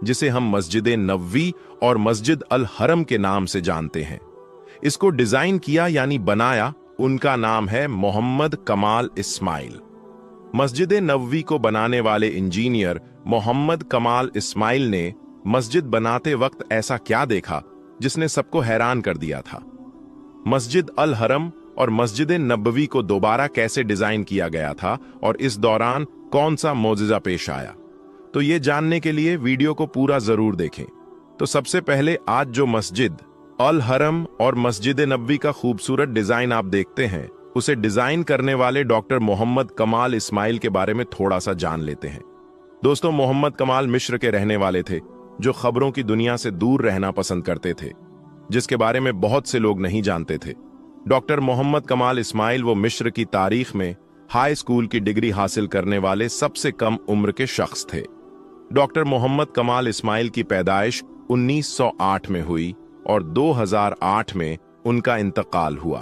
जिसे हम मस्जिद नबवी और मस्जिद अल हरम के नाम से जानते हैं। इसको डिजाइन किया यानी बनाया उनका नाम है मोहम्मद कमाल इस्माइल। मस्जिद नबवी को बनाने वाले इंजीनियर मोहम्मद कमाल इस्माइल ने मस्जिद बनाते वक्त ऐसा क्या देखा जिसने सबको हैरान कर दिया था? मस्जिद अल हरम और मस्जिद नबवी को दोबारा कैसे डिजाइन किया गया था और इस दौरान कौन सा मौजज़ा पेश आया? तो ये जानने के लिए वीडियो को पूरा जरूर देखें। तो सबसे पहले आज जो मस्जिद अल हरम और मस्जिद नबवी का खूबसूरत डिजाइन आप देखते हैं, उसे डिजाइन करने वाले डॉक्टर मोहम्मद कमाल इस्माइल के बारे में थोड़ा सा जान लेते हैं। दोस्तों, मोहम्मद कमाल मिस्र के रहने वाले थे, जो खबरों की दुनिया से दूर रहना पसंद करते थे, जिसके बारे में बहुत से लोग नहीं जानते थे। डॉक्टर मोहम्मद कमाल इस्माइल वो मिस्र की तारीख में हाई स्कूल की डिग्री हासिल करने वाले सबसे कम उम्र के शख्स थे। डॉक्टर मोहम्मद कमाल इस्माइल की पैदाइश 1908 में हुई और 2008 में उनका इंतकाल हुआ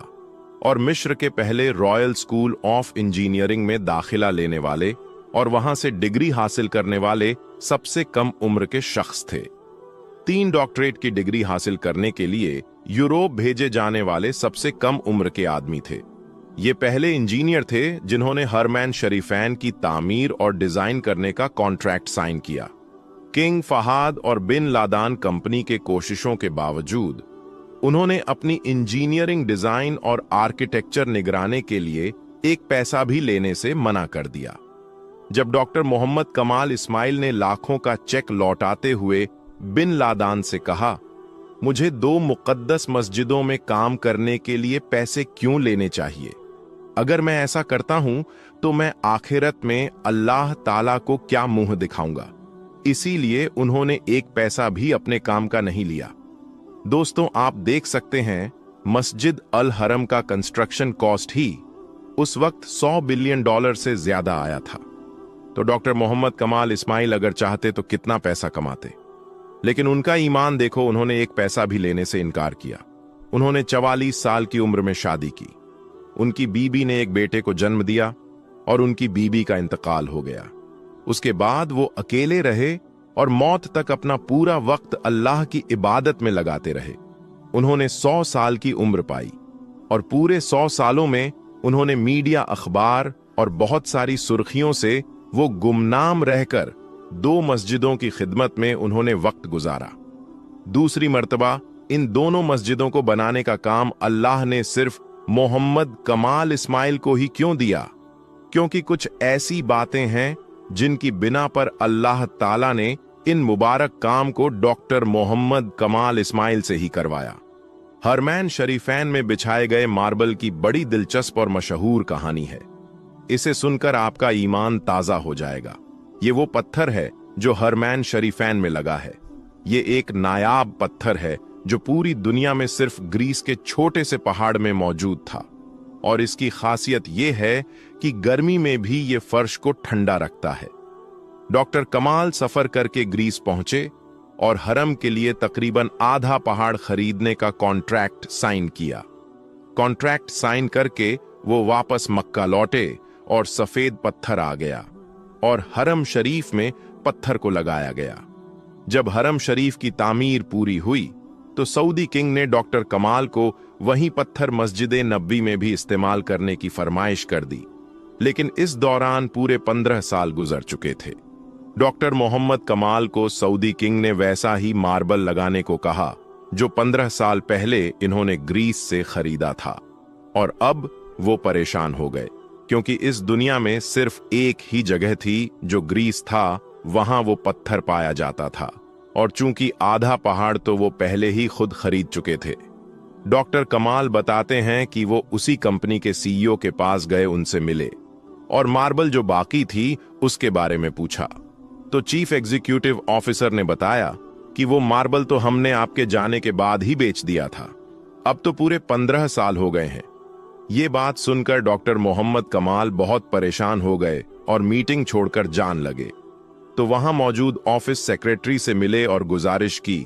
और मिस्र के पहले रॉयल स्कूल ऑफ इंजीनियरिंग में दाखिला लेने वाले और वहां से डिग्री हासिल करने वाले सबसे कम उम्र के शख्स थे। 3 डॉक्टरेट की डिग्री हासिल करने के लिए यूरोप भेजे जाने वाले सबसे कम उम्र के आदमी थे। ये पहले इंजीनियर थे जिन्होंने हरमैन शरीफैन की तामीर और डिजाइन करने का कॉन्ट्रैक्ट साइन किया। किंग फहाद और बिन लादान कंपनी के कोशिशों के बावजूद उन्होंने अपनी इंजीनियरिंग डिजाइन और आर्किटेक्चर निगराने के लिए एक पैसा भी लेने से मना कर दिया। जब डॉक्टर मोहम्मद कमाल इस्माइल ने लाखों का चेक लौटाते हुए बिन लादान से कहा, मुझे 2 मुक़द्दस मस्जिदों में काम करने के लिए पैसे क्यों लेने चाहिए? अगर मैं ऐसा करता हूं तो मैं आखिरत में अल्लाह ताला को क्या मुंह दिखाऊंगा? इसीलिए उन्होंने एक पैसा भी अपने काम का नहीं लिया। दोस्तों, आप देख सकते हैं मस्जिद अल हरम का कंस्ट्रक्शन कॉस्ट ही उस वक्त $100 बिलियन से ज्यादा आया था। तो डॉक्टर मोहम्मद कमाल इस्माइल अगर चाहते तो कितना पैसा कमाते, लेकिन उनका ईमान देखो, उन्होंने एक पैसा भी लेने से इनकार किया। उन्होंने 44 साल की उम्र में शादी की। उनकी बीबी ने एक बेटे को जन्म दिया और उनकी बीबी का इंतकाल हो गया। उसके बाद वो अकेले रहे और मौत तक अपना पूरा वक्त अल्लाह की इबादत में लगाते रहे। उन्होंने 100 साल की उम्र पाई और पूरे 100 सालों में उन्होंने मीडिया, अखबार और बहुत सारी सुर्खियों से वो गुमनाम रहकर 2 मस्जिदों की खिदमत में उन्होंने वक्त गुजारा। दूसरी मर्तबा इन दोनों मस्जिदों को बनाने का काम अल्लाह ने सिर्फ मोहम्मद कमाल इस्माइल को ही क्यों दिया? क्योंकि कुछ ऐसी बातें हैं जिनकी बिना पर अल्लाह ताला ने इन मुबारक काम को डॉक्टर मोहम्मद कमाल इस्माइल से ही करवाया। हरमैन शरीफैन में बिछाए गए मार्बल की बड़ी दिलचस्प और मशहूर कहानी है। इसे सुनकर आपका ईमान ताजा हो जाएगा। ये वो पत्थर है जो हरमैन शरीफैन में लगा है। ये एक नायाब पत्थर है जो पूरी दुनिया में सिर्फ ग्रीस के छोटे से पहाड़ में मौजूद था और इसकी खासियत ये है कि गर्मी में भी ये फर्श को ठंडा रखता है। डॉक्टर कमाल सफर करके ग्रीस पहुंचे और हरम के लिए तकरीबन आधा पहाड़ खरीदने का कॉन्ट्रैक्ट साइन किया। कॉन्ट्रैक्ट साइन करके वो वापस मक्का लौटे और सफेद पत्थर आ गया और हरम शरीफ में पत्थर को लगाया गया। जब हरम शरीफ की तामीर पूरी हुई तो सऊदी किंग ने डॉक्टर कमाल को वही पत्थर मस्जिद नबवी में भी इस्तेमाल करने की फरमाइश कर दी, लेकिन इस दौरान पूरे 15 साल गुजर चुके थे। डॉक्टर मोहम्मद कमाल को सऊदी किंग ने वैसा ही मार्बल लगाने को कहा जो 15 साल पहले इन्होंने ग्रीस से खरीदा था, और अब वो परेशान हो गए क्योंकि इस दुनिया में सिर्फ एक ही जगह थी जो ग्रीस था, वहां वो पत्थर पाया जाता था, और चूंकि आधा पहाड़ तो वो पहले ही खुद खरीद चुके थे। डॉक्टर कमाल बताते हैं कि वो उसी कंपनी के सीईओ के पास गए, उनसे मिले और मार्बल जो बाकी थी उसके बारे में पूछा। तो चीफ एग्जीक्यूटिव ऑफिसर ने बताया कि वो मार्बल तो हमने आपके जाने के बाद ही बेच दिया था, अब तो पूरे 15 साल हो गए हैं। ये बात सुनकर डॉक्टर मोहम्मद कमाल बहुत परेशान हो गए और मीटिंग छोड़कर जान लगे। तो वहां मौजूद ऑफिस सेक्रेटरी से मिले और गुजारिश की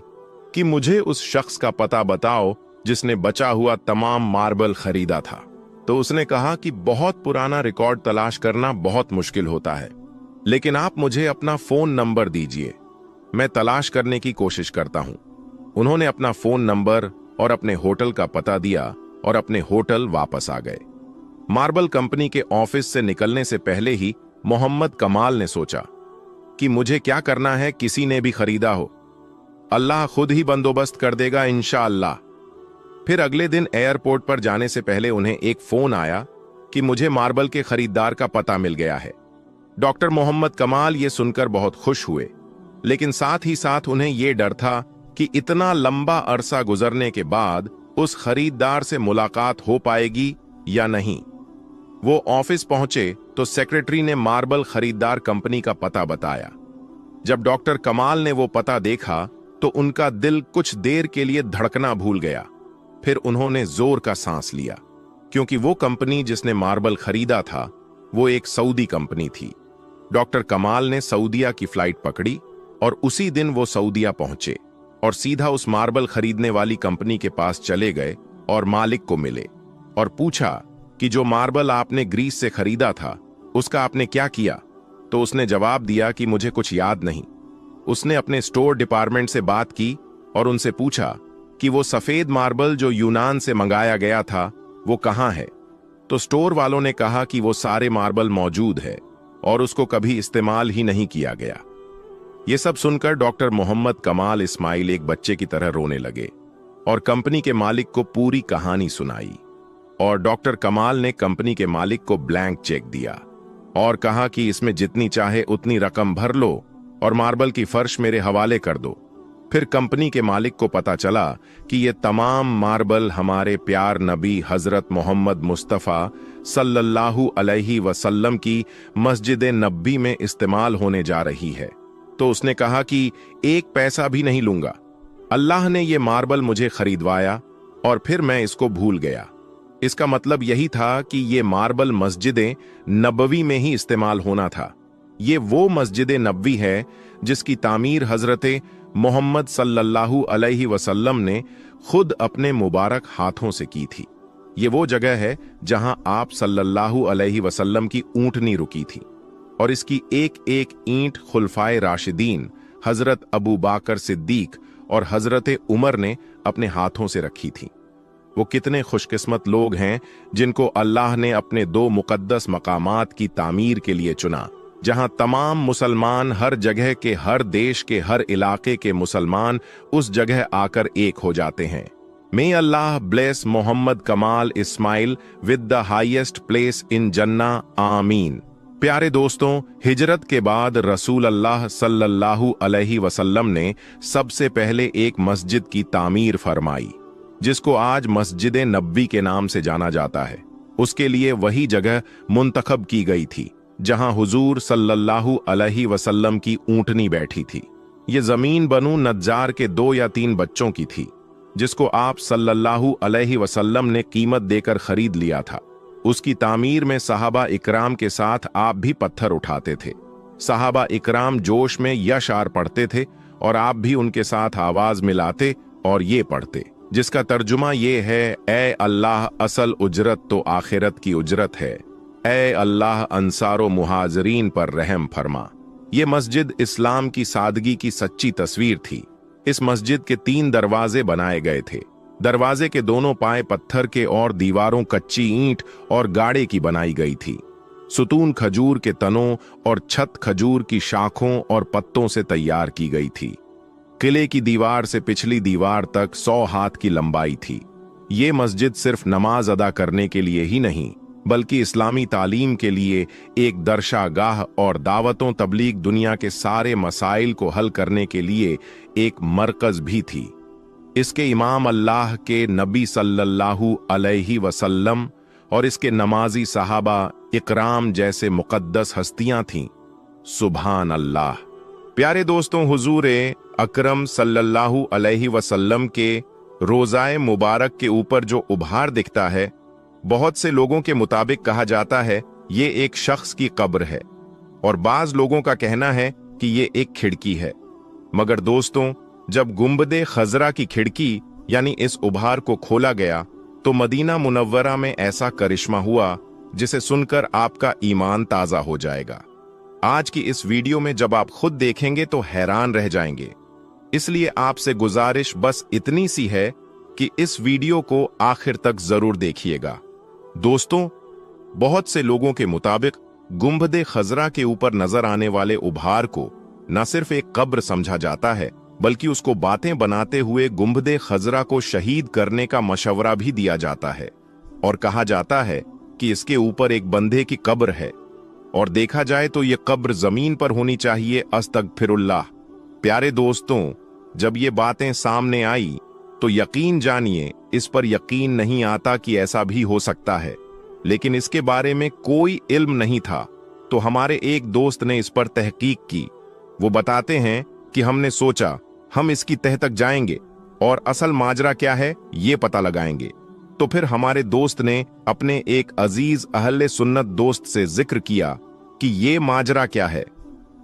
कि मुझे उस शख्स का पता बताओ जिसने बचा हुआ तमाम मार्बल खरीदा था। तो उसने कहा कि बहुत पुराना रिकॉर्ड तलाश करना बहुत मुश्किल होता है, लेकिन आप मुझे अपना फोन नंबर दीजिए। मैं तलाश करने की कोशिश करता हूं। उन्होंने अपना फोन नंबर और अपने होटल का पता दिया और अपने होटल वापस आ गए। मार्बल कंपनी के ऑफिस से निकलने से पहले ही मोहम्मद कमाल ने सोचा कि मुझे क्या करना है, किसी ने भी खरीदा हो, अल्लाह खुद ही बंदोबस्त कर देगा इंशाअल्लाह। फिर अगले दिन एयरपोर्ट पर जाने से पहले उन्हें एक फोन आया कि मुझे मार्बल के खरीदार का पता मिल गया है। डॉक्टर मोहम्मद कमाल ये सुनकर बहुत खुश हुए, लेकिन साथ ही साथ उन्हें यह डर था कि इतना लंबा अरसा गुजरने के बाद उस खरीदार से मुलाकात हो पाएगी या नहीं। वो ऑफिस पहुंचे तो सेक्रेटरी ने मार्बल खरीदार कंपनी का पता बताया। जब डॉक्टर कमाल ने वो पता देखा तो उनका दिल कुछ देर के लिए धड़कना भूल गया। फिर उन्होंने जोर का सांस लिया, क्योंकि वो कंपनी जिसने मार्बल खरीदा था वो एक सऊदी कंपनी थी। डॉक्टर कमाल ने सऊदिया की फ्लाइट पकड़ी और उसी दिन वो सऊदिया पहुंचे और सीधा उस मार्बल खरीदने वाली कंपनी के पास चले गए और मालिक को मिले और पूछा कि जो मार्बल आपने ग्रीस से खरीदा था उसका आपने क्या किया। तो उसने जवाब दिया कि मुझे कुछ याद नहीं। उसने अपने स्टोर डिपार्टमेंट से बात की और उनसे पूछा कि वो सफेद मार्बल जो यूनान से मंगाया गया था वो कहाँ है। तो स्टोर वालों ने कहा कि वो सारे मार्बल मौजूद है और उसको कभी इस्तेमाल ही नहीं किया गया। ये सब सुनकर डॉक्टर मोहम्मद कमाल इस्माइल एक बच्चे की तरह रोने लगे और कंपनी के मालिक को पूरी कहानी सुनाई। और डॉक्टर कमाल ने कंपनी के मालिक को ब्लैंक चेक दिया और कहा कि इसमें जितनी चाहे उतनी रकम भर लो और मार्बल की फर्श मेरे हवाले कर दो। फिर कंपनी के मालिक को पता चला कि ये तमाम मार्बल हमारे प्यार नबी हजरत मोहम्मद मुस्तफ़ा सल्लल्लाहु अलैहि वसल्लम की मस्जिद नबी में इस्तेमाल होने जा रही है। तो उसने कहा कि एक पैसा भी नहीं लूंगा, अल्लाह ने ये मार्बल मुझे खरीदवाया और फिर मैं इसको भूल गया। इसका मतलब यही था कि ये मार्बल मस्जिद नबवी में ही इस्तेमाल होना था। ये वो मस्जिद नबवी है जिसकी तामीर हजरत मोहम्मद सल्लल्लाहु अलैहि वसल्लम ने खुद अपने मुबारक हाथों से की थी। ये वो जगह है जहां आप सल्लल्लाहु अलैहि वसल्लम की ऊंटनी रुकी थी और इसकी एक एक ईंट खुलफाए राशिदीन हजरत अबू बाकर सिद्दीक और हजरत उमर ने अपने हाथों से रखी थी। वो कितने खुशकिस्मत लोग हैं जिनको अल्लाह ने अपने दो मुकद्दस मकामात की तामीर के लिए चुना, जहां तमाम मुसलमान हर जगह के, हर देश के, हर इलाके के मुसलमान उस जगह आकर एक हो जाते हैं। मे अल्लाह bless Mohammed Kamal Ismail with the highest place in जन्ना, आमीन। प्यारे दोस्तों, हिजरत के बाद रसूल अल्लाह सल्लल्लाहु अलैहि वसल्लम ने सबसे पहले एक मस्जिद की तामीर फरमाई, जिसको आज मस्जिद नबवी के नाम से जाना जाता है। उसके लिए वही जगह मुंतखब की गई थी जहां हुजूर सल्लल्लाहु अलैहि वसल्लम की ऊंटनी बैठी थी। ये जमीन बनु नज्जार के 2 या 3 बच्चों की थी, जिसको आप सल्लल्लाहु अलैहि वसल्लम ने कीमत देकर खरीद लिया था। उसकी तामीर में सहाबा इकराम के साथ आप भी पत्थर उठाते थे। सहाबा इकराम जोश में यशार पढ़ते थे और आप भी उनके साथ आवाज मिलाते और ये पढ़ते, जिसका तर्जुमा ये है, ए अल्लाह असल उजरत तो आखिरत की उजरत है, ए अल्लाह अंसारो मुहाजरीन पर रहम फरमा। ये मस्जिद इस्लाम की सादगी की सच्ची तस्वीर थी। इस मस्जिद के 3 दरवाजे बनाए गए थे। दरवाजे के दोनों पाए पत्थर के और दीवारों कच्ची ईंट और गाड़े की बनाई गई थी। सुतून खजूर के तनों और छत खजूर की शाखों और पत्तों से तैयार की गई थी। किले की दीवार से पिछली दीवार तक 100 हाथ की लंबाई थी। ये मस्जिद सिर्फ नमाज अदा करने के लिए ही नहीं, बल्कि इस्लामी तालीम के लिए एक दरशागाह और दावतों तबलीग दुनिया के सारे मसाइल को हल करने के लिए एक मरकज भी थी। इसके इमाम अल्लाह के नबी सल्लल्लाहु अलैहि वसल्लम और इसके नमाजी सहाबा इकराम जैसे मुकद्दस हस्तियां थीं। सुभान अल्लाह। प्यारे दोस्तों, हुजूर अकरम सल्लल्लाहु अलैहि वसल्लम के रोज़ाए मुबारक के ऊपर जो उभार दिखता है, बहुत से लोगों के मुताबिक कहा जाता है ये एक शख्स की कब्र है और बाज लोगों का कहना है कि ये एक खिड़की है। मगर दोस्तों, जब गुंबदे खजरा की खिड़की यानी इस उभार को खोला गया तो मदीना मुनव्वरा में ऐसा करिश्मा हुआ जिसे सुनकर आपका ईमान ताजा हो जाएगा। आज की इस वीडियो में जब आप खुद देखेंगे तो हैरान रह जाएंगे। इसलिए आपसे गुजारिश बस इतनी सी है कि इस वीडियो को आखिर तक जरूर देखिएगा। दोस्तों, बहुत से लोगों के मुताबिक गुंबदे खजरा के ऊपर नजर आने वाले उभार को न सिर्फ एक कब्र समझा जाता है, बल्कि उसको बातें बनाते हुए गुंबदे खजरा को शहीद करने का मशवरा भी दिया जाता है और कहा जाता है कि इसके ऊपर एक बंदे की कब्र है और देखा जाए तो ये कब्र जमीन पर होनी चाहिए। अस्तगफिरुल्लाह। प्यारे दोस्तों, जब ये बातें सामने आई तो यकीन जानिए इस पर यकीन नहीं आता कि ऐसा भी हो सकता है, लेकिन इसके बारे में कोई इल्म नहीं था। तो हमारे एक दोस्त ने इस पर तहकीक की। वो बताते हैं कि हमने सोचा हम इसकी तह तक जाएंगे और असल माजरा क्या है ये पता लगाएंगे। तो फिर हमारे दोस्त ने अपने एक अजीज अहले सुन्नत दोस्त से जिक्र किया कि ये माजरा क्या है,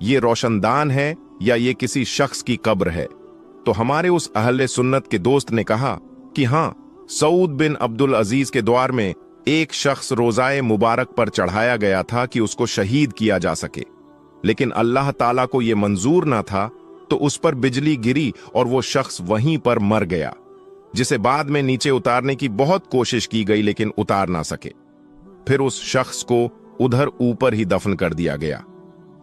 ये रोशनदान है या ये किसी शख्स की कब्र है। तो हमारे उस अहले सुन्नत के दोस्त ने कहा कि हाँ, सऊद बिन अब्दुल अजीज के द्वार में एक शख्स रोजाए मुबारक पर चढ़ाया गया था कि उसको शहीद किया जा सके, लेकिन अल्लाह ताला को यह मंजूर ना था, तो उस पर बिजली गिरी और वो शख्स वहीं पर मर गया, जिसे बाद में नीचे उतारने की बहुत कोशिश की गई लेकिन उतार ना सके। फिर उस शख्स को उधर ऊपर ही दफन कर दिया गया।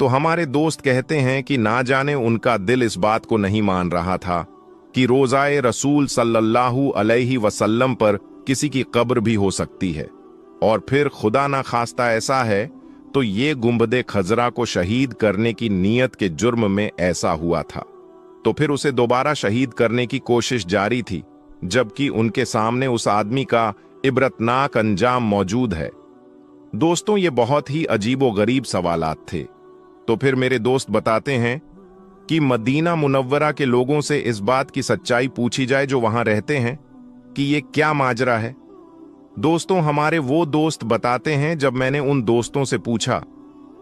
तो हमारे दोस्त कहते हैं कि ना जाने उनका दिल इस बात को नहीं मान रहा था कि रोजाए रसूल सल्लल्लाहु अलैहि वसल्लम पर किसी की कब्र भी हो सकती है, और फिर खुदा ना खास्ता ऐसा है तो ये गुंबदे खजरा को शहीद करने की नीयत के जुर्म में ऐसा हुआ था। तो फिर उसे दोबारा शहीद करने की कोशिश जारी थी, जबकि उनके सामने उस आदमी का इबरतनाक अंजाम मौजूद है। दोस्तों, ये बहुत ही अजीबो गरीब सवालात थे। तो फिर मेरे दोस्त बताते हैं कि मदीना मुनव्वरा के लोगों से इस बात की सच्चाई पूछी जाए जो वहां रहते हैं कि ये क्या माजरा है। दोस्तों, हमारे वो दोस्त बताते हैं जब मैंने उन दोस्तों से पूछा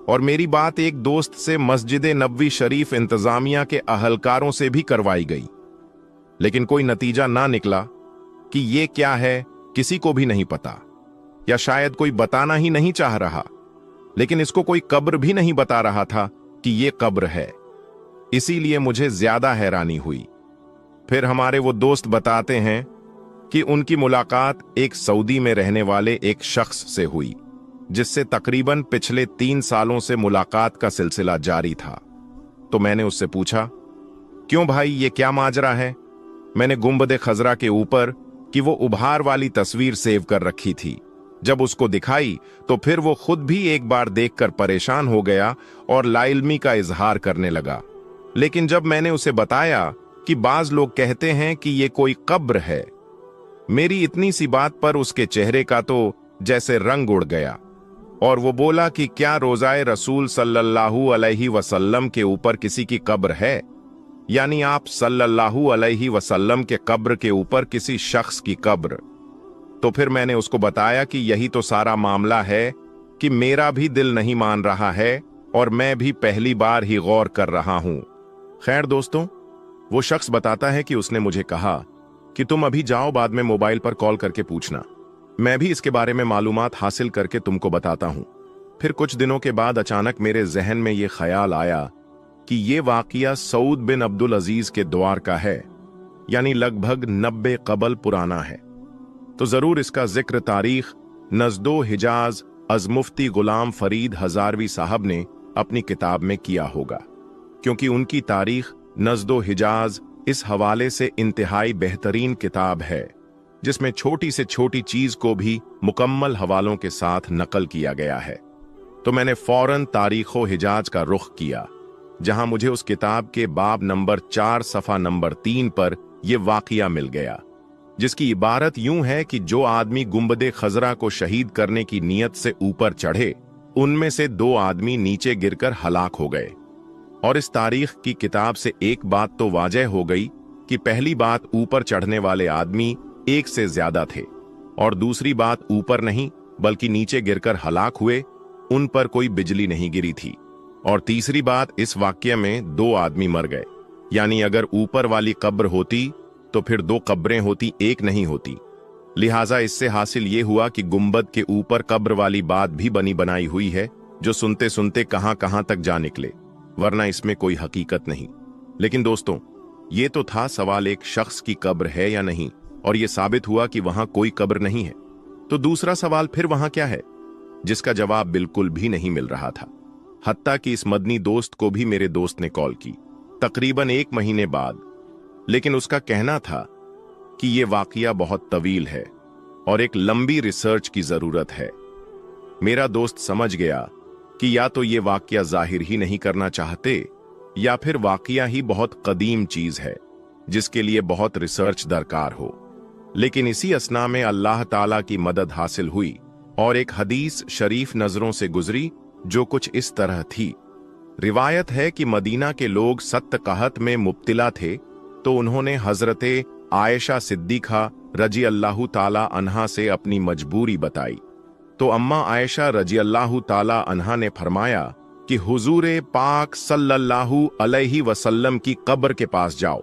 और मेरी बात एक दोस्त से मस्जिद नबवी शरीफ इंतजामिया के अहलकारों से भी करवाई गई, लेकिन कोई नतीजा ना निकला कि ये क्या है किसी को भी नहीं पता, या शायद कोई बताना ही नहीं चाह रहा, लेकिन इसको कोई कब्र भी नहीं बता रहा था कि ये कब्र है। इसीलिए मुझे ज्यादा हैरानी हुई। फिर हमारे वो दोस्त बताते हैं कि उनकी मुलाकात एक सऊदी में रहने वाले एक शख्स से हुई, जिससे तकरीबन पिछले 3 सालों से मुलाकात का सिलसिला जारी था। तो मैंने उससे पूछा, क्यों भाई, ये क्या माजरा है? मैंने गुंबदे खजरा के ऊपर कि वो उभार वाली तस्वीर सेव कर रखी थी। जब उसको दिखाई तो फिर वो खुद भी एक बार देखकर परेशान हो गया और लाइल्मी का इजहार करने लगा। लेकिन जब मैंने उसे बताया कि बाज लोग कहते हैं कि ये कोई कब्र है, मेरी इतनी सी बात पर उसके चेहरे का तो जैसे रंग उड़ गया और वो बोला कि क्या रोजाए रसूल सल्लल्लाहु अलैहि वसल्लम के ऊपर किसी की कब्र है, यानी आप सल्लल्लाहु अलैहि वसल्लम के कब्र के ऊपर किसी शख्स की कब्र। तो फिर मैंने उसको बताया कि यही तो सारा मामला है कि मेरा भी दिल नहीं मान रहा है और मैं भी पहली बार ही गौर कर रहा हूं। खैर दोस्तों, वो शख्स बताता है कि उसने मुझे कहा कि तुम अभी जाओ, बाद में मोबाइल पर कॉल करके पूछना, मैं भी इसके बारे में मालूमात हासिल करके तुमको बताता हूं। फिर कुछ दिनों के बाद अचानक मेरे जहन में यह ख्याल आया कि यह वाकया सऊद बिन अब्दुल अजीज के द्वार का है, यानी लगभग 90 कबल पुराना है। तो जरूर इसका जिक्र तारीख नज़्दो हिजाज अज मुफ्ती गुलाम फरीद हजारवी साहब ने अपनी किताब में किया होगा, क्योंकि उनकी तारीख नज़्दो हिजाज इस हवाले से इंतहाई बेहतरीन किताब है, जिसमें छोटी से छोटी चीज को भी मुकम्मल हवालों के साथ नकल किया गया है। तो मैंने फौरन तारीखो हिजाज का रुख किया, जहां मुझे उस किताब के बाब नंबर 4 सफ़ा नंबर 3 पर यह वाकया मिल गया, जिसकी इबारत यूं है कि जो आदमी गुंबदे खजरा को शहीद करने की नीयत से ऊपर चढ़े, उनमें से 2 आदमी नीचे गिरकर हलाक हो गए। और इस तारीख की किताब से एक बात तो वाजह हो गई कि पहली बात, ऊपर चढ़ने वाले आदमी एक से ज्यादा थे, और दूसरी बात, ऊपर नहीं बल्कि नीचे गिरकर हलाक हुए, उन पर कोई बिजली नहीं गिरी थी। और तीसरी बात, इस वाक्य में 2 आदमी मर गए, यानी अगर ऊपर वाली कब्र होती तो फिर 2 कब्रें होती, एक नहीं होती। लिहाजा इससे हासिल ये हुआ कि गुंबद के ऊपर कब्र वाली बात भी बनी बनाई हुई है, जो सुनते सुनते कहां कहां तक जा निकले, वरना इसमें कोई हकीकत नहीं। लेकिन दोस्तों, ये तो था सवाल एक शख्स की कब्र है या नहीं, और ये साबित हुआ कि वहां कोई कब्र नहीं है। तो दूसरा सवाल फिर वहां क्या है, जिसका जवाब बिल्कुल भी नहीं मिल रहा था। हत्ता कि इस मदनी दोस्त को भी मेरे दोस्त ने कॉल की, तकरीबन 1 महीने बाद। लेकिन उसका कहना था कि ये वाकया बहुत तवील है और एक लंबी रिसर्च की जरूरत है। मेरा दोस्त समझ गया कि या तो ये वाकया जाहिर ही नहीं करना चाहते, या फिर वाकया ही बहुत कदीम चीज है जिसके लिए बहुत रिसर्च दरकार हो। लेकिन इसी असना में अल्लाह ताला की मदद हासिल हुई और एक हदीस शरीफ नजरों से गुजरी जो कुछ इस तरह थी। रिवायत है कि मदीना के लोग सत्त कहत में मुब्तिला थे, तो उन्होंने हजरते आयशा सिद्दीक़ा रजी अल्लाह ताला अन्हा से अपनी मजबूरी बताई। तो अम्मा आयशा रजी अल्लाह ताला अन्हा ने फरमाया कि हुजूरे पाक सल्लल्लाहु अलैहि वसल्लम की कब्र के पास जाओ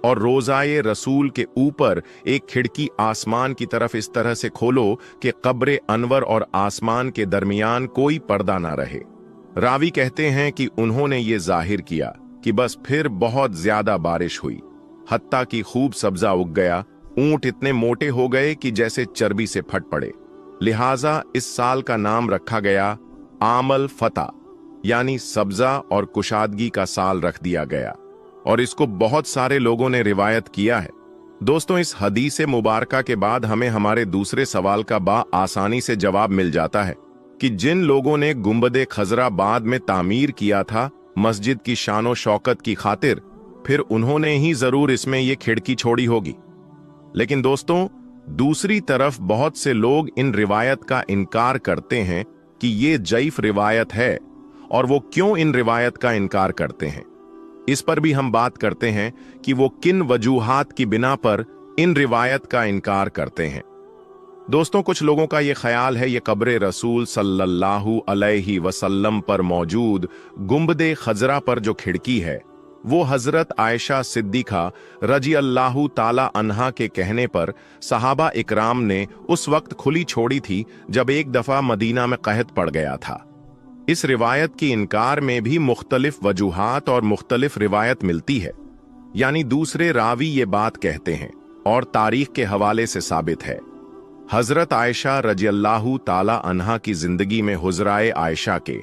और रोजाए रसूल के ऊपर एक खिड़की आसमान की तरफ इस तरह से खोलो कि कब्र अनवर और आसमान के दरमियान कोई पर्दा ना रहे। रावी कहते हैं कि उन्होंने ये जाहिर किया कि बस फिर बहुत ज्यादा बारिश हुई, हत्ता कि खूब सब्जा उग गया, ऊंट इतने मोटे हो गए कि जैसे चर्बी से फट पड़े। लिहाजा इस साल का नाम रखा गया आमल फता, यानी सब्जा और कुशादगी का साल रख दिया गया, और इसको बहुत सारे लोगों ने रिवायत किया है। दोस्तों, इस हदीस मुबारका के बाद हमें हमारे दूसरे सवाल का आसानी से जवाब मिल जाता है कि जिन लोगों ने गुंबदे खजरा बाद में तामीर किया था मस्जिद की शानो शौकत की खातिर, फिर उन्होंने ही जरूर इसमें ये खिड़की छोड़ी होगी। लेकिन दोस्तों, दूसरी तरफ बहुत से लोग इन रिवायत का इनकार करते हैं कि ये जईफ रिवायत है, और वो क्यों इन रिवायत का इनकार करते हैं, इस पर भी हम बात करते हैं कि वो किन वजूहात की बिना पर इन रिवायत का इनकार करते हैं। दोस्तों, कुछ लोगों का ये ख्याल है ये कब्र रसूल सल्लल्लाहु अलैहि वसल्लम पर मौजूद गुंबदे खजरा पर जो खिड़की है, वो हजरत आयशा सिद्दीक़ा रजी अल्लाहु ताला अन्हा के कहने पर सहाबा इकराम ने उस वक्त खुली छोड़ी थी जब एक दफा मदीना में कहत पड़ गया था। इस रिवायत की इनकार में भी मुख्तलिफ वजूहात और मुख्तलिफ रिवायत मिलती है, यानी दूसरे रावी ये बात कहते हैं और तारीख के हवाले से साबित है। हजरत आयशा रजी अल्लाहु ताला अन्हा की जिंदगी में हुजराए आयशा के,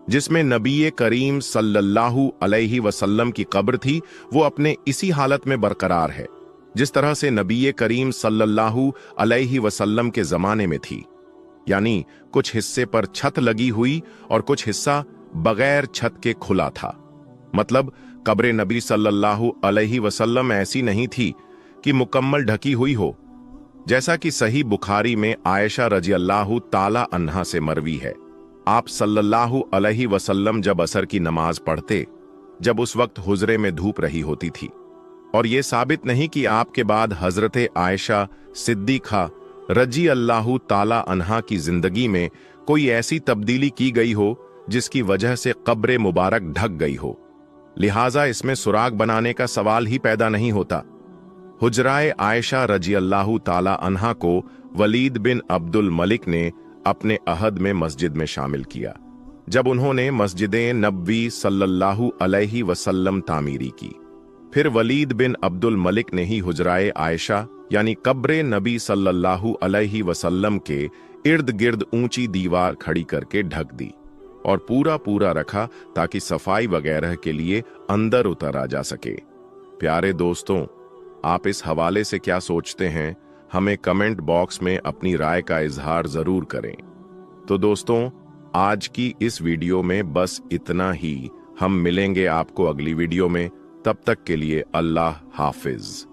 जिसमें नबी करीम सल्लल्लाहु अलैहि वसल्लम की कब्र थी, वो अपने इसी हालत में बरकरार है जिस तरह से नबी करीम सल्लल्लाहु अलैहि वसल्लम के जमाने में थी, यानी कुछ हिस्से पर छत लगी हुई और कुछ हिस्सा बगैर छत के खुला था। मतलब कब्र नबी सल्लल्लाहु अलैहि वसल्लम ऐसी नहीं थी कि मुकम्मल ढकी हुई हो, जैसा कि सही बुखारी में आयशा रजी अल्लाहु ताला अन्हा से मरवी है। आप सल्लल्लाहु अलैहि वसल्लम जब असर की नमाज पढ़ते, जब उस वक्त हुजरे में धूप रही होती थी, और ये साबित नहीं कि आपके बाद हजरत आयशा सिद्दीक़ा रजी अल्लाहु ताला अन्हा की जिंदगी में कोई ऐसी तब्दीली की गई हो जिसकी वजह से कब्र मुबारक ढक गई हो। लिहाजा इसमें सुराग बनाने का सवाल ही पैदा नहीं होता। हुजराए आयशा रजी अल्लाहु ताला अन्हा को वलीद बिन अब्दुल मलिक ने अपने अहद में मस्जिद में शामिल किया, जब उन्होंने मस्जिद नबवी सल्लल्लाहु अलैहि वसल्लम तामीरी की। फिर वलीद बिन अब्दुल मलिक ने ही हुजराए आयशा यानी कब्र नबी सल्लल्लाहु अलैहि वसल्लम के इर्द गिर्द ऊंची दीवार खड़ी करके ढक दी और पूरा रखा ताकि सफाई वगैरह के लिए अंदर उतरा जा सके। प्यारे दोस्तों, आप इस हवाले से क्या सोचते हैं, हमें कमेंट बॉक्स में अपनी राय का इजहार जरूर करें। तो दोस्तों, आज की इस वीडियो में बस इतना ही। हम मिलेंगे आपको अगली वीडियो में, तब तक के लिए अल्लाह हाफिज।